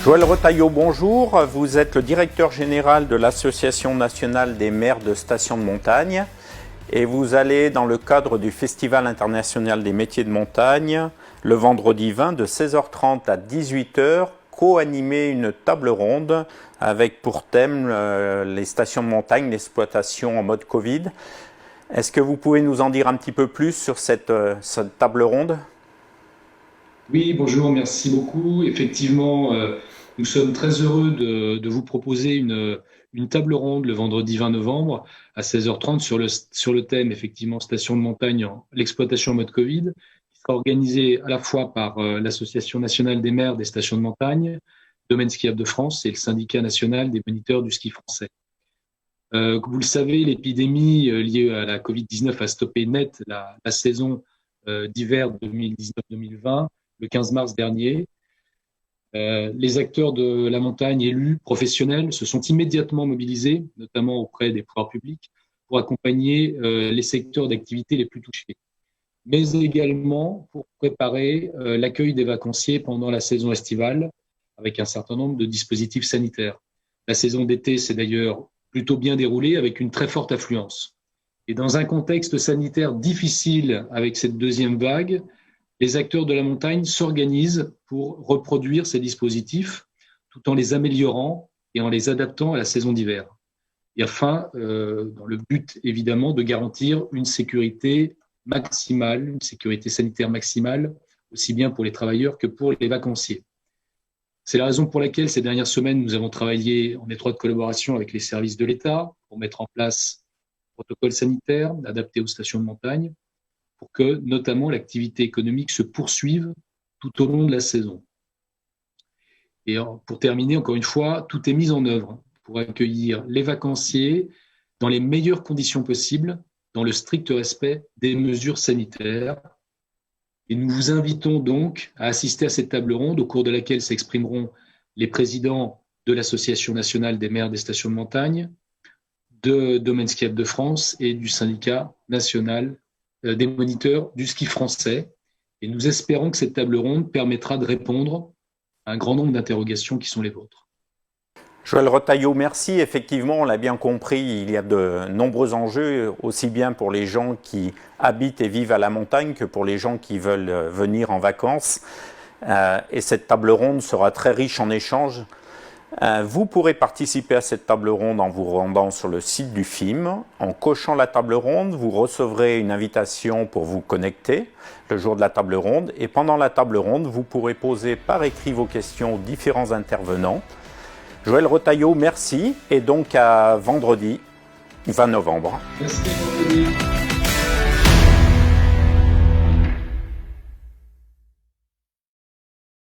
Joël Retailleau, bonjour. Vous êtes le directeur général de l'Association nationale des maires de stations de montagne et vous allez, dans le cadre du Festival international des métiers de montagne, le vendredi 20 de 16h30 à 18h, co-animer une table ronde avec pour thème les stations de montagne, l'exploitation en mode Covid. Est-ce que vous pouvez nous en dire un petit peu plus sur cette table ronde ? Oui, bonjour, merci beaucoup. Effectivement, nous sommes très heureux de vous proposer une table ronde le vendredi 20 novembre à 16h30 sur le thème, effectivement, station de montagne, l'exploitation en mode Covid, qui sera organisée à la fois par l'Association nationale des maires des stations de montagne, Domaine skiable de France et le syndicat national des moniteurs du ski français. Comme vous le savez, l'épidémie liée à la Covid-19 a stoppé net la saison d'hiver 2019-2020 le 15 mars dernier. Les acteurs de la montagne, élus, professionnels, se sont immédiatement mobilisés, notamment auprès des pouvoirs publics, pour accompagner les secteurs d'activité les plus touchés, mais également pour préparer l'accueil des vacanciers pendant la saison estivale, avec un certain nombre de dispositifs sanitaires. La saison d'été s'est d'ailleurs plutôt bien déroulée, avec une très forte affluence. Et dans un contexte sanitaire difficile avec cette deuxième vague, les acteurs de la montagne s'organisent pour reproduire ces dispositifs tout en les améliorant et en les adaptant à la saison d'hiver. Et afin, dans le but évidemment, de garantir une sécurité maximale, une sécurité sanitaire maximale, aussi bien pour les travailleurs que pour les vacanciers. C'est la raison pour laquelle ces dernières semaines, nous avons travaillé en étroite collaboration avec les services de l'État pour mettre en place un protocole sanitaire adapté aux stations de montagne, pour que, notamment, l'activité économique se poursuive tout au long de la saison. Et pour terminer, encore une fois, tout est mis en œuvre pour accueillir les vacanciers dans les meilleures conditions possibles, dans le strict respect des mesures sanitaires. Et nous vous invitons donc à assister à cette table ronde au cours de laquelle s'exprimeront les présidents de l'Association nationale des maires des stations de montagne, de Domaine skiable de France et du syndicat national des moniteurs du ski français. Et nous espérons que cette table ronde permettra de répondre à un grand nombre d'interrogations qui sont les vôtres. Joël Retailleau, merci. Effectivement, on l'a bien compris, il y a de nombreux enjeux, aussi bien pour les gens qui habitent et vivent à la montagne que pour les gens qui veulent venir en vacances. Et cette table ronde sera très riche en échanges. Vous pourrez participer à cette table ronde en vous rendant sur le site du FIM. En cochant la table ronde, vous recevrez une invitation pour vous connecter le jour de la table ronde. Et pendant la table ronde, vous pourrez poser par écrit vos questions aux différents intervenants. Joël Retailleau, merci. Et donc à vendredi 20 novembre. Merci.